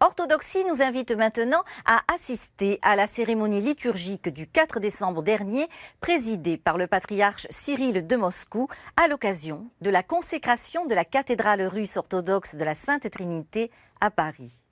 Orthodoxie nous invite maintenant à assister à la cérémonie liturgique du 4 décembre dernier, présidée par le patriarche Cyril de Moscou, à l'occasion de la consécration de la cathédrale russe orthodoxe de la Sainte Trinité à Paris.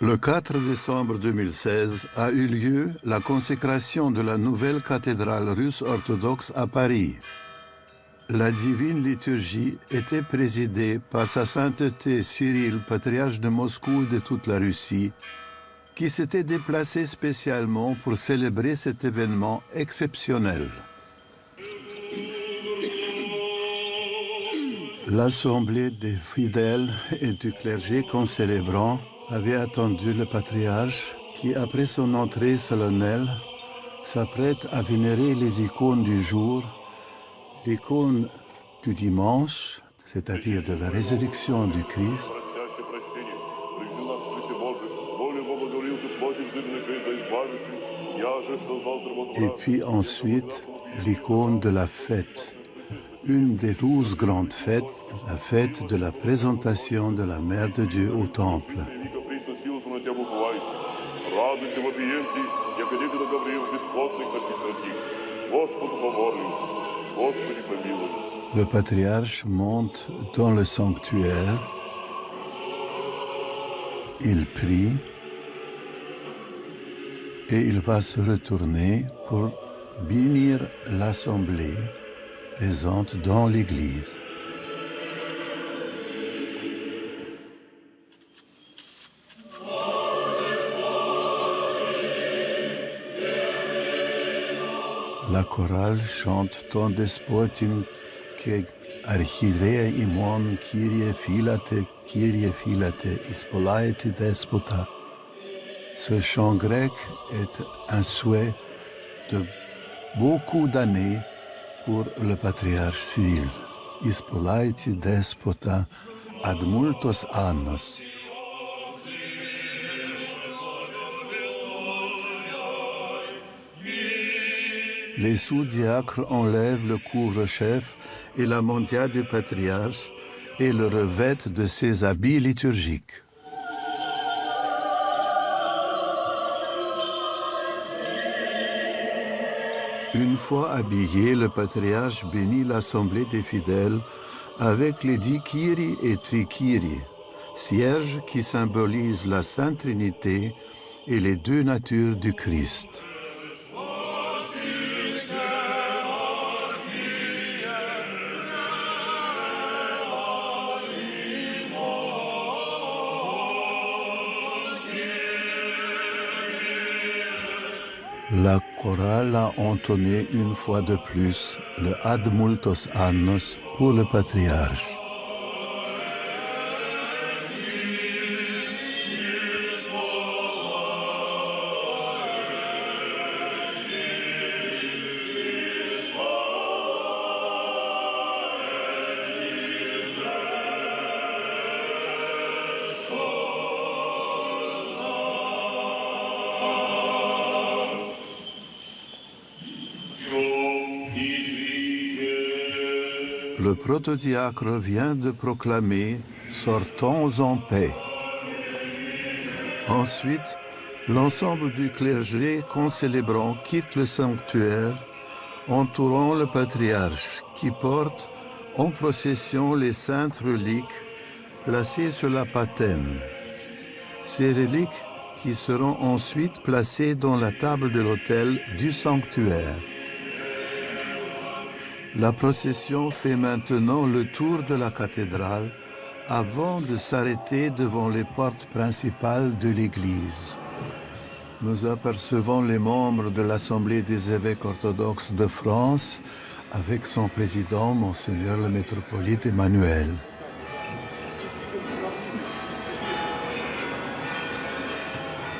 Le 4 décembre 2016 a eu lieu la consécration de la nouvelle cathédrale russe orthodoxe à Paris. La divine liturgie était présidée par sa sainteté Cyril, patriarche de Moscou et de toute la Russie, qui s'était déplacé spécialement pour célébrer cet événement exceptionnel. L'assemblée des fidèles et du clergé concélébrant avait attendu le patriarche qui, après son entrée solennelle, s'apprête à vénérer les icônes du jour, l'icône du dimanche, c'est-à-dire de la résurrection du Christ, et puis ensuite l'icône de la fête, une des 12 grandes fêtes, la fête de la présentation de la Mère de Dieu au Temple. Le patriarche monte dans le sanctuaire, il prie et il va se retourner pour bénir l'assemblée présente dans l'église. La chorale chante ton despotin que archirea imon Kyrie filate, ispolaete despota. Ce chant grec est un souhait de beaucoup d'années pour le patriarche Cyril. Ispolaete despota ad multos annos. Les sous-diacres enlèvent le couvre-chef et la mantia du patriarche et le revêtent de ses habits liturgiques. Une fois habillé, le patriarche bénit l'assemblée des fidèles avec les 10 kyries et trikyries, cierges qui symbolisent la Sainte Trinité et les 2 natures du Christ. La chorale a entonné une fois de plus le Ad multos annos pour le patriarche. Le protodiacre vient de proclamer « Sortons en paix ». Ensuite, l'ensemble du clergé concélébrant quitte le sanctuaire, entourant le patriarche qui porte en procession les saintes reliques placées sur la patène. Ces reliques qui seront ensuite placées dans la table de l'autel du sanctuaire. La procession fait maintenant le tour de la cathédrale avant de s'arrêter devant les portes principales de l'église. Nous apercevons les membres de l'Assemblée des évêques orthodoxes de France avec son président, Monseigneur le métropolite Emmanuel.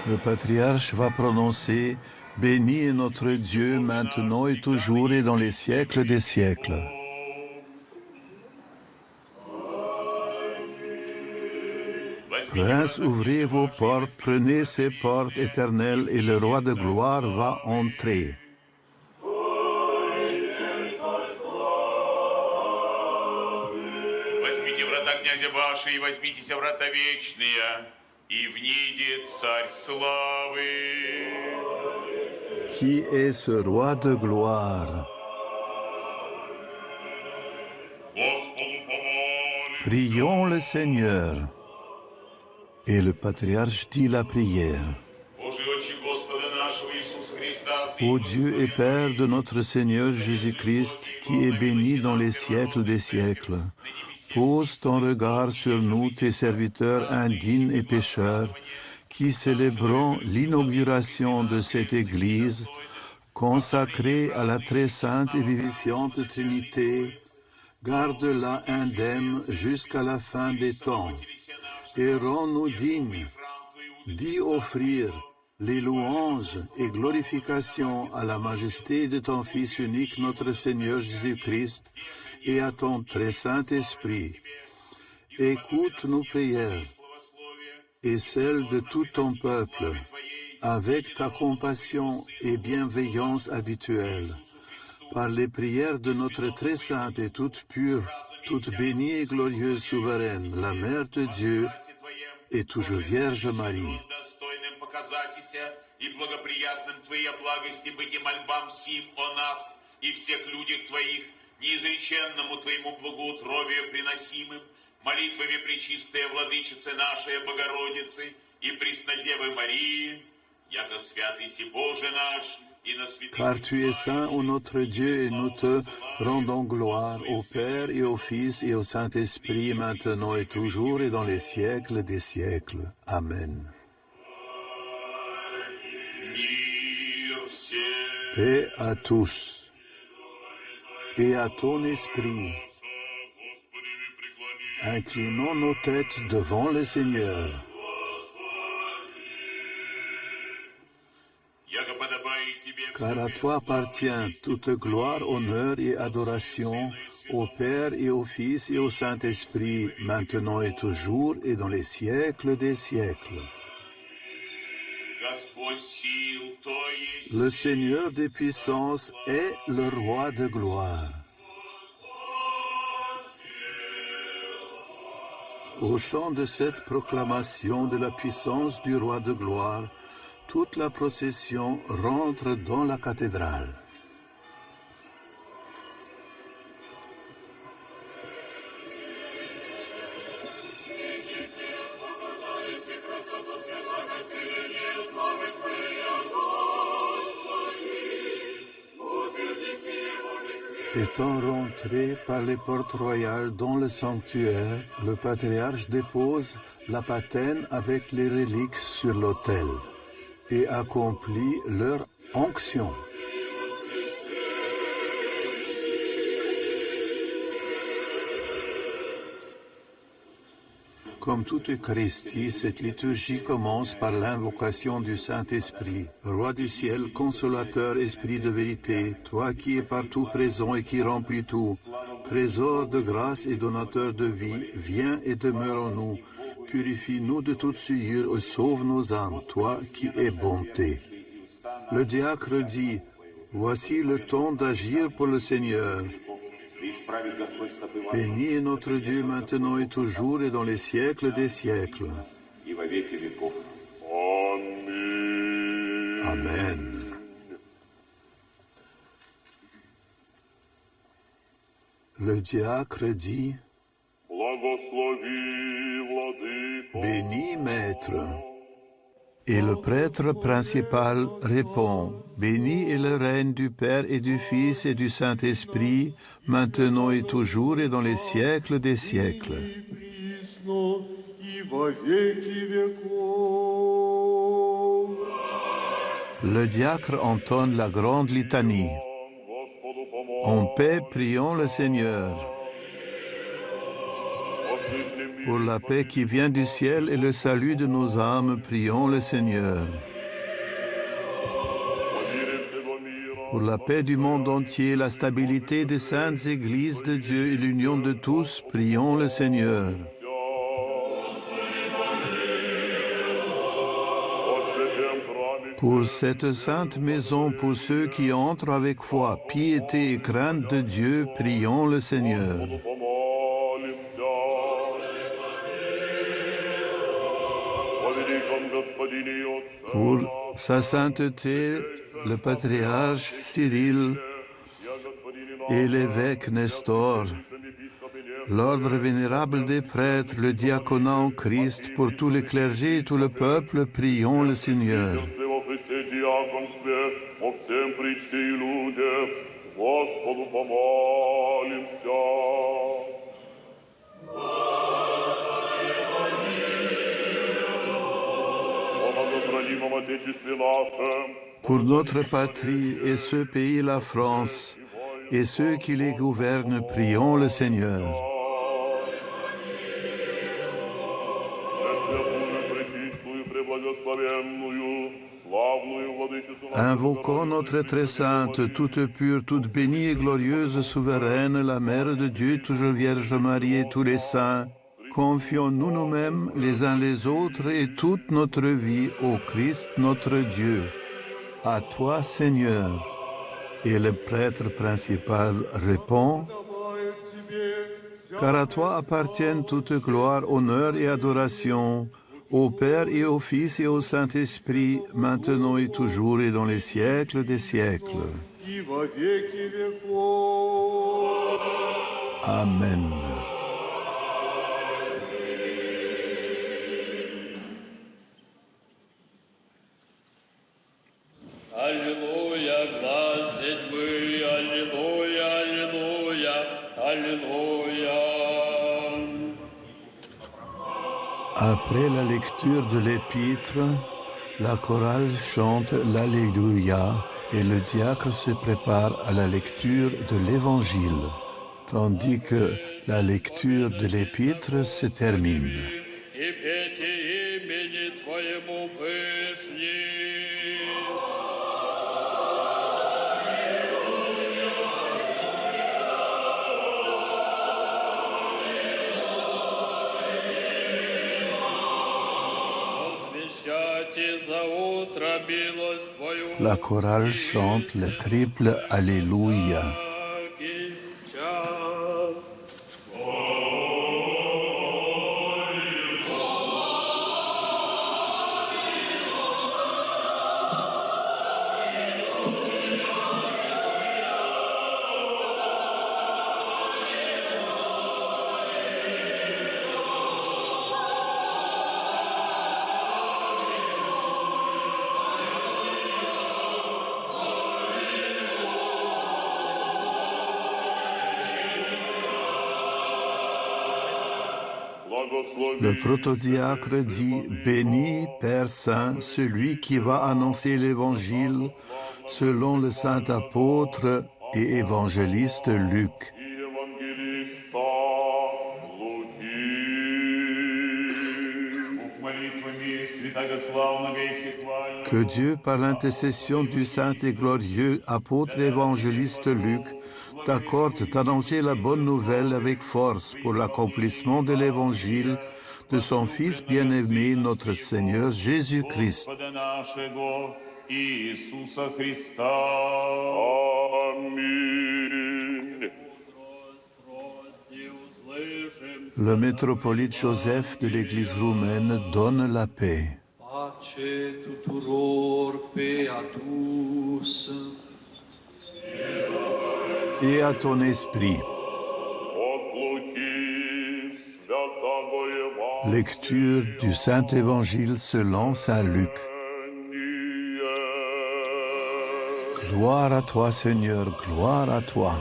Le patriarche va prononcer « Béni est notre Dieu maintenant et toujours et dans les siècles des siècles ». Prince, ouvrez vos portes, prenez ces portes éternelles et le roi de gloire va entrer. Возьмите врата князя ваши, и возьмитесь врата вечные, и внидет царь славы. Qui est ce roi de gloire? Господу помолимся. Prions le Seigneur. Et le patriarche dit la prière. Божий Отче Господа нашего Иисуса Христа, Ô Dieu et Père de notre Seigneur Jésus-Christ, qui est béni dans les siècles des siècles, pose ton regard sur nous, tes serviteurs indignes et pécheurs, qui célébrons l'inauguration de cette Église, consacrée à la très sainte et vivifiante Trinité. Garde-la indemne jusqu'à la fin des temps, et rends-nous dignes d'y offrir les louanges et glorifications à la majesté de ton Fils unique, notre Seigneur Jésus-Christ, et à ton très Saint-Esprit. Écoute nos prières et celles de tout ton peuple, avec ta compassion et bienveillance habituelle, par les prières de notre très sainte et toute pure, toute bénie et glorieuse souveraine, la Mère de Dieu et toujours Vierge Marie. и благоприятным Твоей благости быть и мольбам сим о нас и всех людях Твоих, неизреченному Твоему благоутробию приносимым, молитвами Пречистая Владычицы нашей Богородицы и Преснодевы Марии, яко святый си Боже наш, и на святых... Car tu es saint, ô notre Dieu, et nous te rendons gloire au Père et au Fils et au Saint-Esprit, maintenant et toujours et dans les siècles des siècles. Amen. Paix à tous et à ton esprit. Inclinons nos têtes devant le Seigneur. Car à toi appartient toute gloire, honneur et adoration, au Père et au Fils et au Saint-Esprit, maintenant et toujours et dans les siècles des siècles. Le Seigneur des puissances est le roi de gloire. Au chant de cette proclamation de la puissance du roi de gloire, toute la procession rentre dans la cathédrale. Étant rentré par les portes royales dans le sanctuaire, le patriarche dépose la patène avec les reliques sur l'autel et accomplit leur onction. Comme toute Eucharistie, cette liturgie commence par l'invocation du Saint-Esprit. Roi du ciel, consolateur, esprit de vérité, toi qui es partout présent et qui remplis tout, trésor de grâce et donateur de vie, viens et demeure en nous. Purifie-nous de toute souillure et sauve nos âmes, toi qui es bonté. Le diacre dit, voici le temps d'agir pour le Seigneur. Béni est notre Dieu maintenant et toujours et dans les siècles des siècles. Amen. Le diacre dit, béni Maître. Et le prêtre principal répond, béni est le règne du Père et du Fils et du Saint-Esprit, maintenant et toujours et dans les siècles des siècles. Le diacre entonne la grande litanie. En paix, prions le Seigneur. Pour la paix qui vient du ciel et le salut de nos âmes, prions le Seigneur. Pour la paix du monde entier, la stabilité des saintes églises de Dieu et l'union de tous, prions le Seigneur. Pour cette sainte maison, pour ceux qui entrent avec foi, piété et crainte de Dieu, prions le Seigneur. Pour sa sainteté, le patriarche Cyril et l'évêque Nestor, l'ordre vénérable des prêtres, le diaconat en Christ, pour tous les clergés et tout le peuple, prions le Seigneur. Pour notre patrie et ce pays, la France, et ceux qui les gouvernent, prions le Seigneur. Invoquons notre très sainte, toute pure, toute bénie et glorieuse, souveraine, la Mère de Dieu, toujours Vierge Marie et tous les saints. Confions-nous nous-mêmes les uns les autres et toute notre vie au Christ notre Dieu. À toi, Seigneur. Et le prêtre principal répond: car à toi appartiennent toute gloire, honneur et adoration, au Père et au Fils et au Saint-Esprit, maintenant et toujours et dans les siècles des siècles. Amen. Аллилуйя, глас седьмый, аллилуйя, аллилуйя, аллилуйя. Après la lecture de l'épître, la chorale chante l'Alléluia et le diacre se prépare à la lecture de l'Évangile, tandis que la lecture de l'épître se termine. И пейте имени Твоему пышни. La chorale chante le triple Alléluia. Le protodiacre dit: béni, Père Saint, celui qui va annoncer l'Évangile selon le saint apôtre et évangéliste Luc. Que Dieu, par l'intercession du saint et glorieux apôtre et évangéliste Luc, t'accorde d'annoncer la bonne nouvelle avec force pour l'accomplissement de l'Évangile de son Fils bien-aimé, notre Seigneur Jésus-Christ. Le métropolite Joseph de l'Église roumaine donne la paix. Pace tuturor beatus. Et à ton esprit. Lecture du Saint-Évangile selon saint Luc. Gloire à toi, Seigneur, gloire à toi.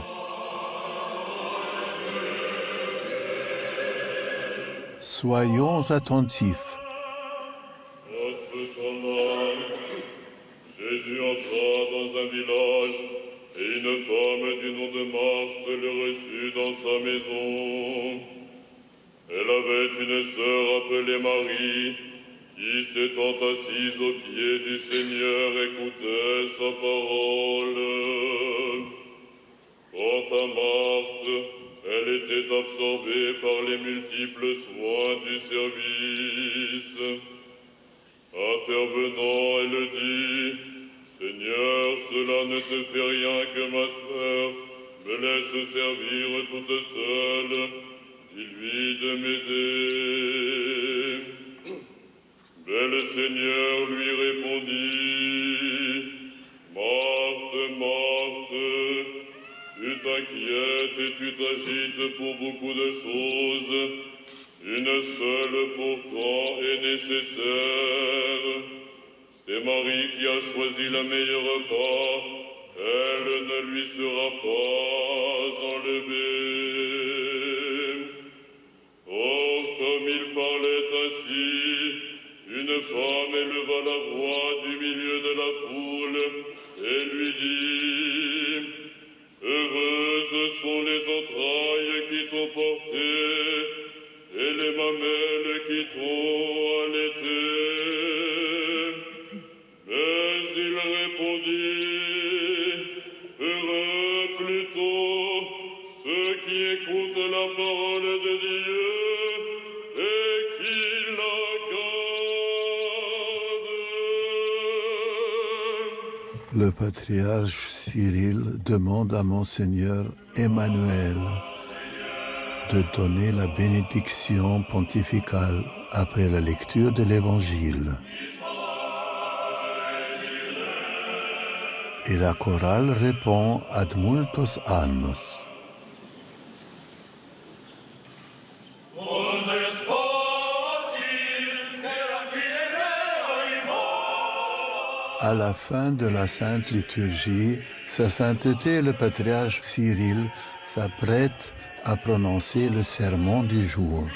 Soyons attentifs. Jésus entra dans un village et une femme du nom de Marthe le reçut dans sa maison. Elle avait une sœur appelée Marie, qui s'étant assise aux pieds du Seigneur écoutait sa parole. Quant à Marthe, elle était absorbée par les multiples soins du service. Intervenant, elle dit, « Seigneur, cela ne te fait rien que ma sœur me laisse servir toute seule. Dis-lui de m'aider. » Mais le Seigneur lui répondit, « Marthe, Marthe, tu t'inquiètes et tu t'agites pour beaucoup de choses. Une seule pourtant est nécessaire. C'est Marie qui a choisi la meilleure part. Elle ne lui sera pas enlevée. » Or, comme il parlait ainsi, une femme éleva la voix du milieu de la foule et lui dit, « Heureuses sont les entrailles qui t'ont porté et les mamelles qui t'ont allaité. » Mais il répondit, « Heureux plutôt ceux qui écoutent la parole de Dieu et qui la gardent. » Le patriarche Cyril demande à Monseigneur Emmanuel de donner la bénédiction pontificale après la lecture de l'Évangile. Et la chorale répond ad multos annos. À la fin de la Sainte Liturgie, Sa Sainteté le Patriarche Cyril s'apprête à prononcer le sermon du jour.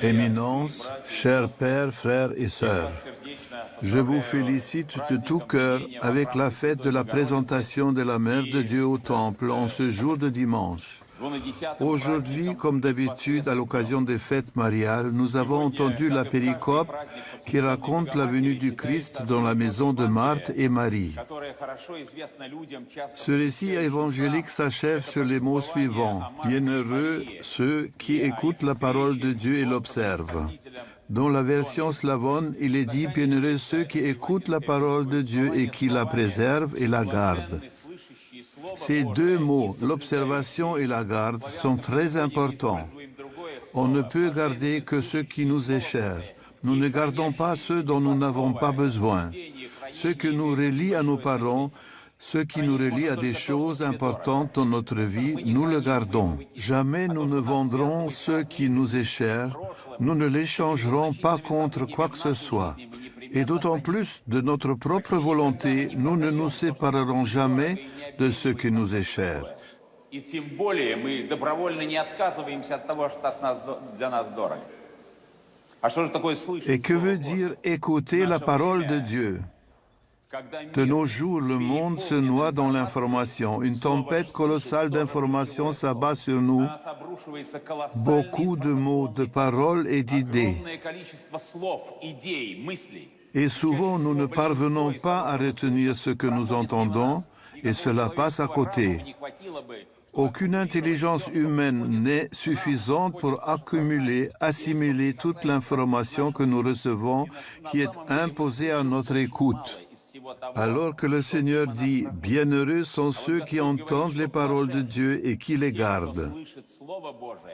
Éminence, chers pères, frères et sœurs, je vous félicite de tout cœur avec la fête de la présentation de la Mère de Dieu au Temple en ce jour de dimanche. Aujourd'hui, comme d'habitude, à l'occasion des fêtes mariales, nous avons entendu la péricope qui raconte la venue du Christ dans la maison de Marthe et Marie. Ce récit évangélique s'achève sur les mots suivants. « Bienheureux ceux qui écoutent la parole de Dieu et l'observent ». Dans la version slavone, il est dit « Bienheureux ceux qui écoutent la parole de Dieu et qui la préservent et la gardent ». Ces deux mots, l'observation et la garde, sont très importants. On ne peut garder que ce qui nous est cher. Nous ne gardons pas ceux dont nous n'avons pas besoin. Ce que nous relie à nos parents, ce qui nous relie à des choses importantes dans notre vie, nous le gardons. Jamais nous ne vendrons ce qui nous est cher. Nous ne l'échangerons pas contre quoi que ce soit. Et d'autant plus, de notre propre volonté, nous ne nous séparerons jamais de ce qui nous est cher. Et que veut dire écouter la parole de Dieu? De nos jours, le monde se noie dans l'information. Une tempête colossale d'informations s'abat sur nous. Beaucoup de mots, de paroles et d'idées. Et souvent, nous ne parvenons pas à retenir ce que nous entendons, et cela passe à côté. Aucune intelligence humaine n'est suffisante pour accumuler, assimiler toute l'information que nous recevons, qui est imposée à notre écoute. Alors que le Seigneur dit « Bienheureux sont ceux qui entendent les paroles de Dieu et qui les gardent ».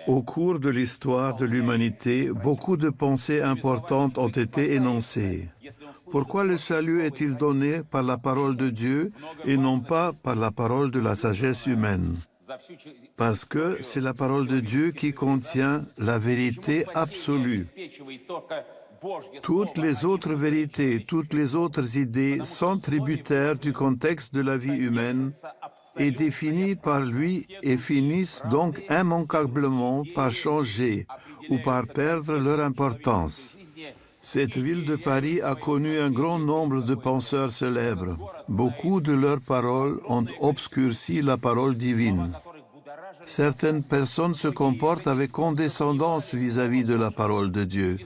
Au cours de l'histoire de l'humanité, beaucoup de pensées importantes ont été énoncées. Pourquoi le salut est-il donné par la parole de Dieu et non pas par la parole de la sagesse humaine? Parce que c'est la parole de Dieu qui contient la vérité absolue. Toutes les autres vérités, toutes les autres idées sont tributaires du contexte de la vie humaine et définies par lui et finissent donc immanquablement par changer ou par perdre leur importance. Cette ville de Paris a connu un grand nombre de penseurs célèbres. Beaucoup de leurs paroles ont obscurci la parole divine. Certaines personnes se comportent avec condescendance vis-à-vis de la parole de Dieu,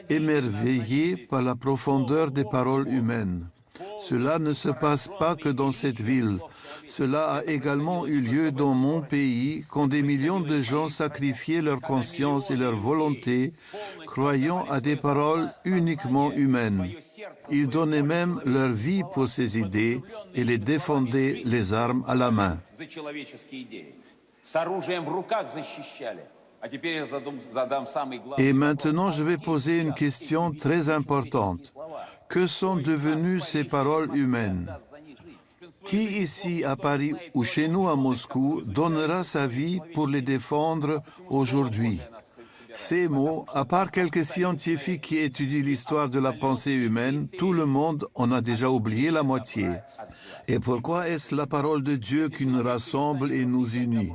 émerveillées par la profondeur des paroles humaines. Cela ne se passe pas que dans cette ville. Cela a également eu lieu dans mon pays, quand des millions de gens sacrifiaient leur conscience et leur volonté, croyant à des paroles uniquement humaines. Ils donnaient même leur vie pour ces idées et les défendaient les armes à la main. Et maintenant, je vais poser une question très importante. Que sont devenues ces paroles humaines? Qui ici à Paris ou chez nous à Moscou donnera sa vie pour les défendre aujourd'hui? Ces mots, à part quelques scientifiques qui étudient l'histoire de la pensée humaine, tout le monde en a déjà oublié la moitié. Et pourquoi est-ce la parole de Dieu qui nous rassemble et nous unit?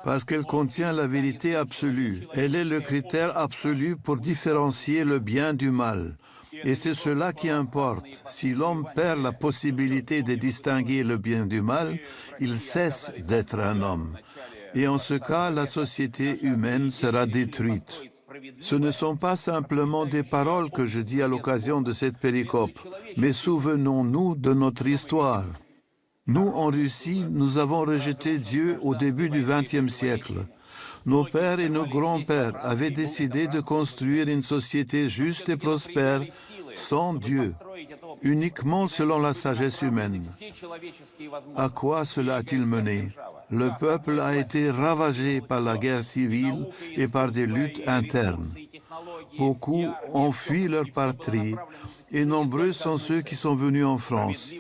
Parce qu'elle contient la vérité absolue. Elle est le critère absolu pour différencier le bien du mal. Et c'est cela qui importe. Si l'homme perd la possibilité de distinguer le bien du mal, il cesse d'être un homme. Et en ce cas, la société humaine sera détruite. Ce ne sont pas simplement des paroles que je dis à l'occasion de cette péricope, mais souvenons-nous de notre histoire. Nous, en Russie, nous avons rejeté Dieu au début du XXe siècle. Nos pères et nos grands-pères avaient décidé de construire une société juste et prospère sans Dieu, uniquement selon la sagesse humaine. À quoi cela a-t-il mené? Le peuple a été ravagé par la guerre civile et par des luttes internes. Beaucoup ont fui leur patrie et nombreux sont ceux qui sont venus en France.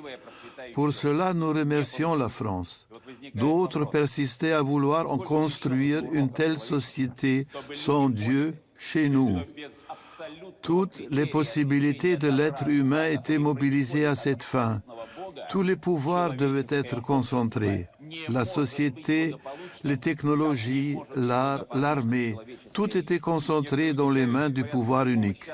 Pour cela, nous remercions la France. D'autres persistaient à vouloir en construire une telle société sans Dieu chez nous. Toutes les possibilités de l'être humain étaient mobilisées à cette fin. Tous les pouvoirs devaient être concentrés. La société, les technologies, l'art, l'armée, tout était concentré dans les mains du pouvoir unique.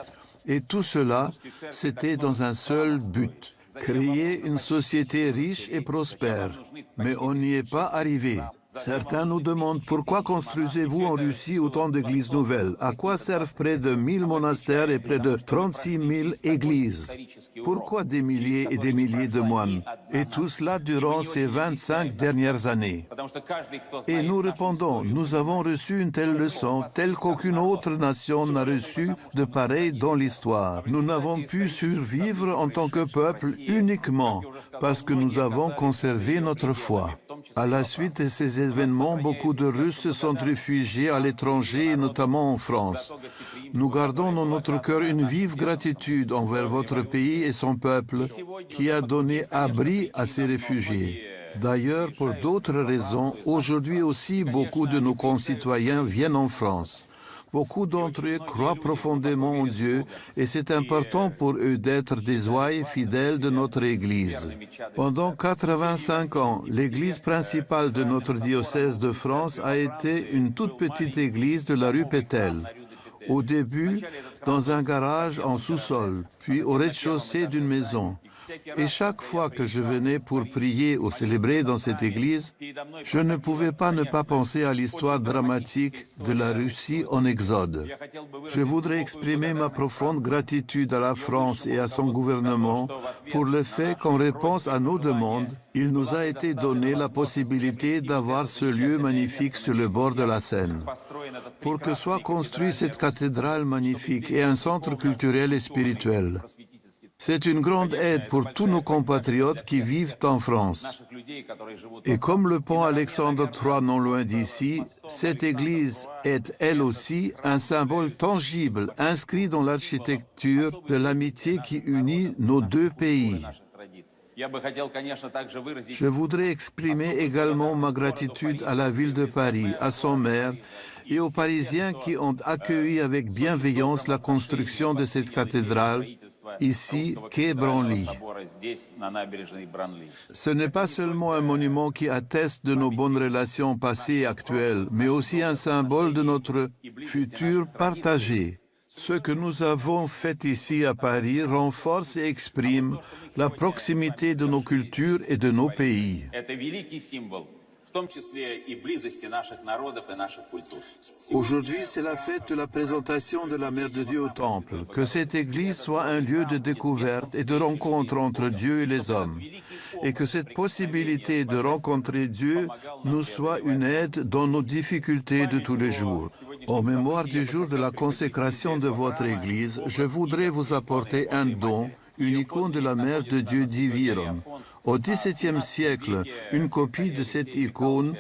Et tout cela, c'était dans un seul but. Créer une société riche et prospère. Mais on n'y est pas arrivé. Certains nous demandent pourquoi construisez-vous en Russie autant d'églises nouvelles? À quoi servent près de 1000 monastères et près de 36 000 églises? Pourquoi des milliers et des milliers de moines? Et tout cela durant ces 25 dernières années. Et nous répondons, nous avons reçu une telle leçon, telle qu'aucune autre nation n'a reçu de pareil dans l'histoire. Nous n'avons pu survivre en tant que peuple uniquement parce que nous avons conservé notre foi. À la suite de ces événements, beaucoup de Russes se sont réfugiés à l'étranger, et notamment en France. Nous gardons dans notre cœur une vive gratitude envers votre pays et son peuple qui a donné abri à ces réfugiés. D'ailleurs, pour d'autres raisons, aujourd'hui aussi, beaucoup de nos concitoyens viennent en France. Beaucoup d'entre eux croient profondément en Dieu et c'est important pour eux d'être des ouailles fidèles de notre Église. Pendant 85 ans, l'église principale de notre diocèse de France a été une toute petite église de la rue Pétel. Au début, dans un garage en sous-sol, puis au rez-de-chaussée d'une maison. Et chaque fois que je venais pour prier ou célébrer dans cette église, je ne pouvais pas ne pas penser à l'histoire dramatique de la Russie en exode. Je voudrais exprimer ma profonde gratitude à la France et à son gouvernement pour le fait qu'en réponse à nos demandes, il nous a été donné la possibilité d'avoir ce lieu magnifique sur le bord de la Seine. Pour que soit construite cette cathédrale magnifique et un centre culturel et spirituel. C'est une grande aide pour tous nos compatriotes qui vivent en France. Et comme le pont Alexandre III non loin d'ici, cette église est elle aussi un symbole tangible inscrit dans l'architecture de l'amitié qui unit nos deux pays. Je voudrais exprimer également ma gratitude à la ville de Paris, à son maire et aux Parisiens qui ont accueilli avec bienveillance la construction de cette cathédrale ici, quai Branly. Ce n'est pas seulement un monument qui atteste de nos bonnes relations passées et actuelles, mais aussi un symbole de notre futur partagé. Ce que nous avons fait ici à Paris renforce et exprime la proximité de nos cultures et de nos pays. Aujourd'hui, c'est la fête de la présentation de la Mère de Dieu au Temple. Que cette Église soit un lieu de découverte et de rencontre entre Dieu et les hommes. Et que cette possibilité de rencontrer Dieu nous soit une aide dans nos difficultés de tous les jours. En mémoire du jour de la consécration de votre Église, je voudrais vous apporter un don, une icône de la Mère de Dieu d'Iviron. Au XVIIe siècle, une copie de cette icône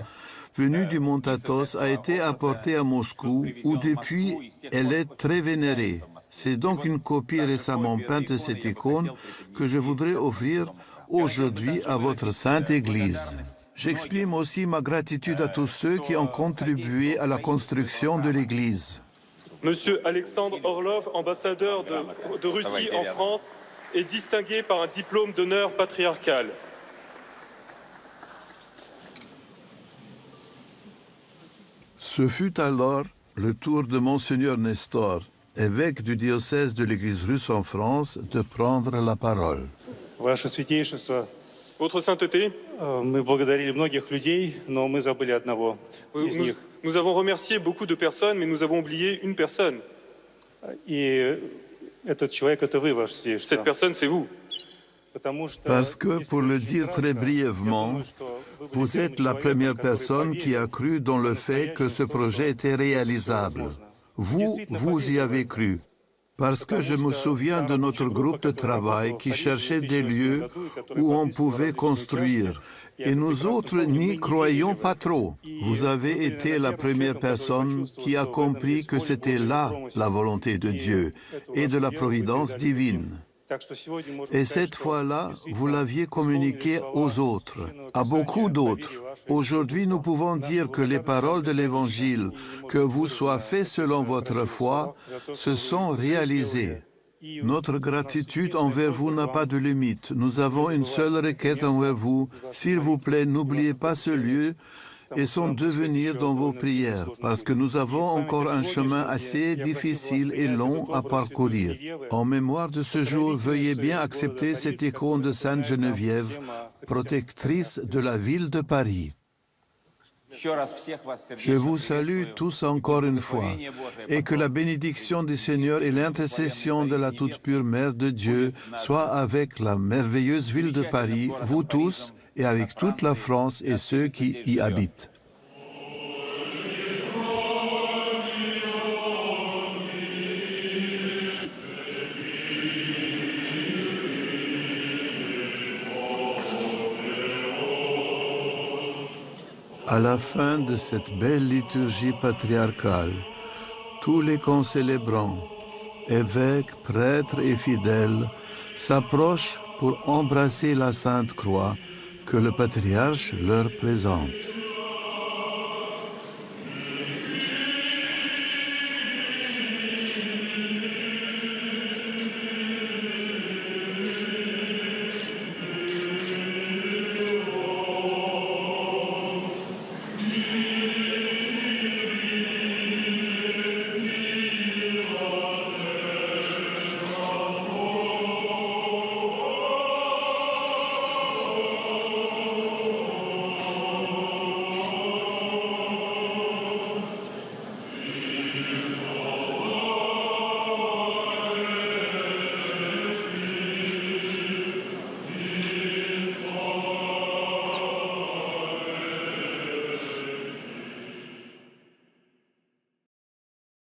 venue du mont Athos a été apportée à Moscou, où depuis elle est très vénérée. C'est donc une copie récemment peinte de cette icône que je voudrais offrir aujourd'hui à votre Sainte Église. J'exprime aussi ma gratitude à tous ceux qui ont contribué à la construction de l'Église. Monsieur Alexandre Orlov, ambassadeur de Russie en France, est distingué par un diplôme d'honneur patriarcal. Ce fut alors le tour de Monseigneur Nestor, évêque du diocèse de l'Église russe en France, de prendre la parole. Ваше святейшество, Votre sainteté, мы благодарили многих людей, но мы забыли одного из них. nous avons remercié beaucoup de personnes, mais nous avons oublié une personne. И этот человек, это вы, Ваше Cette святейшество. personne, c'est vous. Parce que, pour le dire très brièvement, vous êtes la première personne qui a cru dans le fait que ce projet était réalisable. Vous y avez cru. Parce que je me souviens de notre groupe de travail qui cherchait des lieux où on pouvait construire. Et nous autres n'y croyions pas trop. Vous avez été la première personne qui a compris que c'était là la volonté de Dieu et de la providence divine. Et cette fois-là, vous l'aviez communiqué aux autres, à beaucoup d'autres. Aujourd'hui, nous pouvons dire que les paroles de l'Évangile, que vous soient faits selon votre foi, se sont réalisées. Notre gratitude envers vous n'a pas de limite. Nous avons une seule requête envers vous. S'il vous plaît, n'oubliez pas ce lieu et son devenir dans vos prières, parce que nous avons encore un chemin assez difficile et long à parcourir. En mémoire de ce jour, veuillez bien accepter cette icône de Sainte Geneviève, protectrice de la ville de Paris. Je vous salue tous encore une fois, et que la bénédiction du Seigneur et l'intercession de la toute pure Mère de Dieu soient avec la merveilleuse ville de Paris, vous tous, et avec toute la France et ceux qui y habitent. À la fin de cette belle liturgie patriarcale, tous les concélébrants, évêques, prêtres et fidèles, s'approchent pour embrasser la Sainte Croix que le patriarche leur présente.